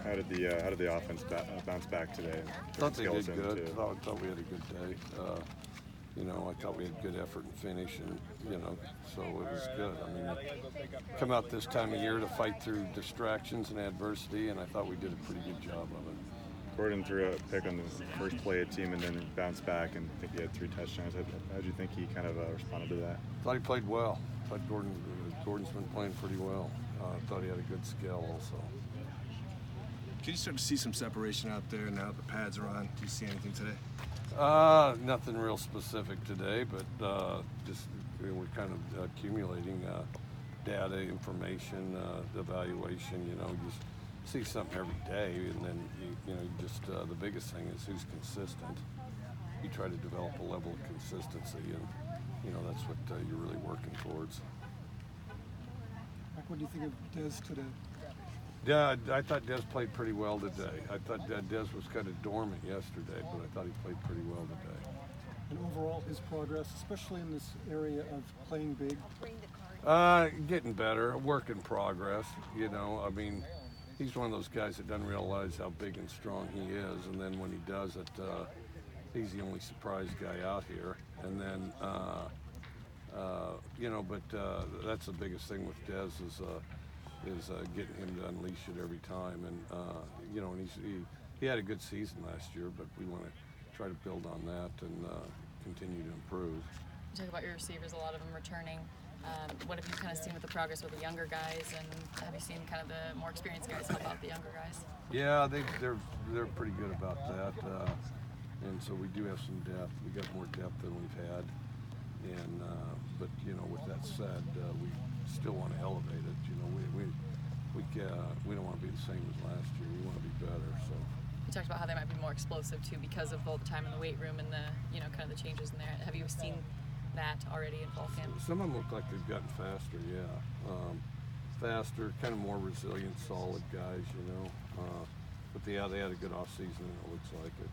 how did the offense bounce back today? Thought they did good. Thought we had a good day. I thought we had good effort and finish, and so it was good. I mean, come out this time of year to fight through distractions and adversity, and I thought we did a pretty good job of it. Gordon threw a pick on the first play of team and then bounced back, and I think he had 3 touchdowns. How do you think he kind of responded to that? Thought he played well. Thought Gordon's been playing pretty well. Thought he had a good skill also. Can you start to see some separation out there now that the pads are on? Do you see anything today? Nothing real specific today, but just we're kind of accumulating data, information, evaluation. You just see something every day, and then the biggest thing is who's consistent. You try to develop a level of consistency, and that's what you're really working towards. Mike, what do you think of Dez today? Yeah, I thought Dez played pretty well today. I thought Dez was kind of dormant yesterday, but I thought he played pretty well today. And overall, his progress, especially in this area of playing big? Getting better, a work in progress. I mean, he's one of those guys that doesn't realize how big and strong he is, and then when he does it, he's the only surprise guy out here. And then, but that's the biggest thing with Dez is getting him to unleash it every time. And and he had a good season last year, but we want to try to build on that and continue to improve. You talk about your receivers, a lot of them returning. What have you kind of seen with the progress with the younger guys, and have you seen kind of the more experienced guys help out the younger guys? Yeah, they're pretty good about that, and so we do have some depth. We got more depth than we've had, and but with that said, we still want to elevate it. We don't want to be the same as last year. We want to be better. So. You talked about how they might be more explosive too because of all the time in the weight room and the kind of the changes in there. Have you seen that already in fall camp? Some of them look like they've gotten faster, yeah. Faster, kind of more resilient, solid guys, But they had a good off season, and it looks like it.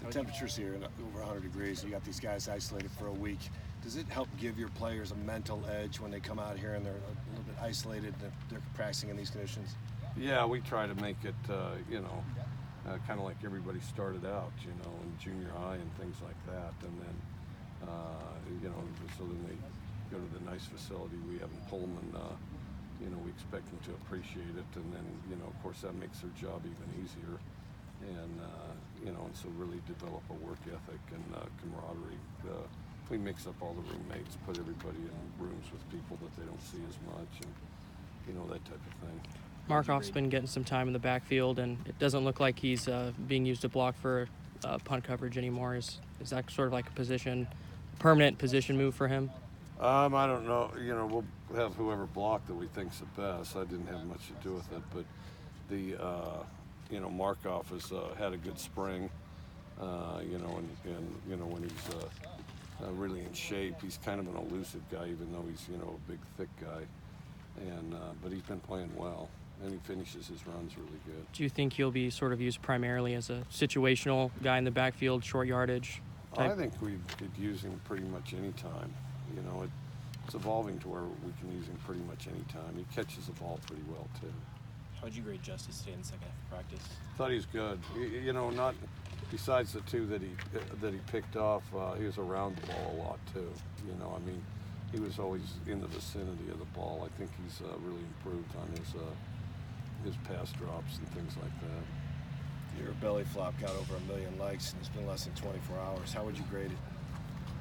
The temperatures here at over 100 degrees. You got these guys isolated for a week. Does it help give your players a mental edge when they come out here and they're a little bit isolated, they're practicing in these conditions? Yeah, we try to make it, kind of like everybody started out, in junior high and things like that. And then, so then they go to the nice facility we have in Pullman. We expect them to appreciate it. And then, of course, that makes their job even easier. And, and so really develop a work ethic and camaraderie. We mix up all the roommates, put everybody in rooms with people that they don't see as much, and, that type of thing. Markoff's been getting some time in the backfield, and it doesn't look like he's being used to block for punt coverage anymore. Is that sort of like a permanent position move for him? I don't know. We'll have whoever blocked that we think's the best. I didn't have much to do with it, but the Markoff has had a good spring. And when he's really in shape, he's kind of an elusive guy, even though he's a big, thick guy. And but he's been playing well, and he finishes his runs really good. Do you think he'll be sort of used primarily as a situational guy in the backfield, short yardage type? I think we could use him pretty much any time. It's evolving to where we can use him pretty much any time. He catches the ball pretty well too. How would you grade Justice today in the second half of practice? Thought he was good. Not besides the 2 that he picked off. He was around the ball a lot too. He was always in the vicinity of the ball. I think he's really improved on his pass drops and things like that. Your belly flop got over 1 million likes, and it's been less than 24 hours. How would you grade it?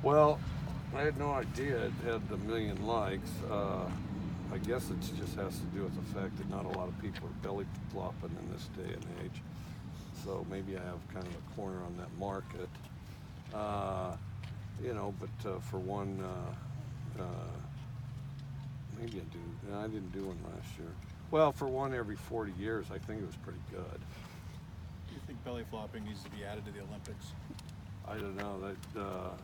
Well, I had no idea it had 1 million likes. I guess it just has to do with the fact that not a lot of people are belly flopping in this day and age. So maybe I have kind of a corner on that market. But for one, maybe I do. No, I didn't do one last year. Well, for one every 40 years, I think it was pretty good. Do you think belly flopping needs to be added to the Olympics? I don't know. They'll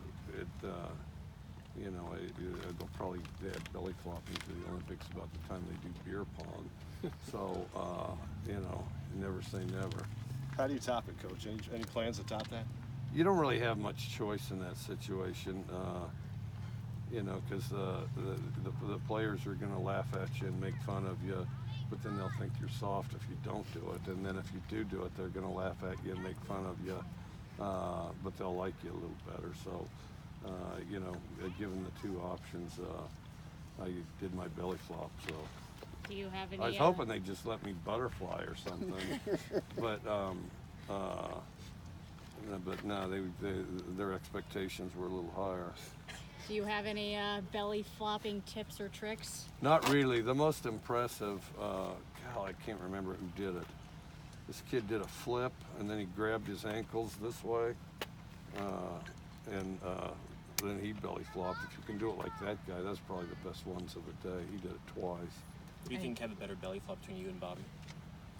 probably add belly flopping to the Olympics about the time they do beer pong. So, never say never. How do you top it, Coach? Any plans to top that? You don't really have much choice in that situation, because the players are going to laugh at you and make fun of you, but then they'll think you're soft if you don't do it. And then if you do it, they're going to laugh at you and make fun of you, but they'll like you a little better. So, you know, given the two options, I did my belly flop. So Do you have any? I was hoping they'd just let me butterfly or something, but no, their expectations were a little higher. Do you have any belly flopping tips or tricks? Not really. The most impressive, I can't remember who did it. This kid did a flip, and then he grabbed his ankles this way, and then he belly flopped. If you can do it like that guy, that's probably the best ones of the day. He did it twice. Who do you think have a better belly flop between you and Bobby?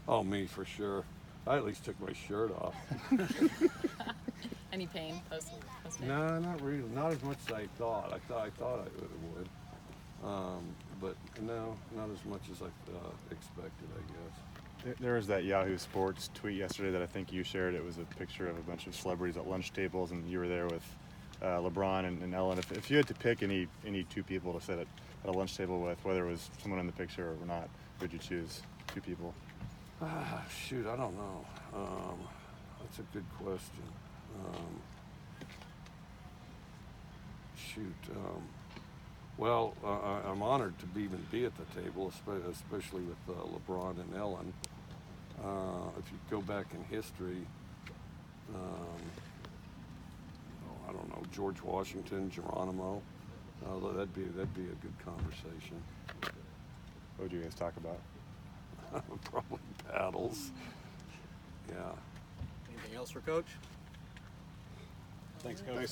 Oh, me for sure. I at least took my shirt off. Any pain post game? No, not really. Not as much as I thought. I thought I would. But no, not as much as I expected, I guess. There was that Yahoo Sports tweet yesterday that I think you shared. It was a picture of a bunch of celebrities at lunch tables, and you were there with LeBron and Ellen. If you had to pick any two people to sit at a lunch table with, whether it was someone in the picture or not, would you choose two people? Shoot, I don't know. That's a good question. Well, I'm honored to even be at the table, especially with LeBron and Ellen. If you go back in history, I don't know, George Washington, Geronimo. That'd be a good conversation. What would you guys talk about? Probably battles. Yeah. Anything else for Coach? Thanks, Coach.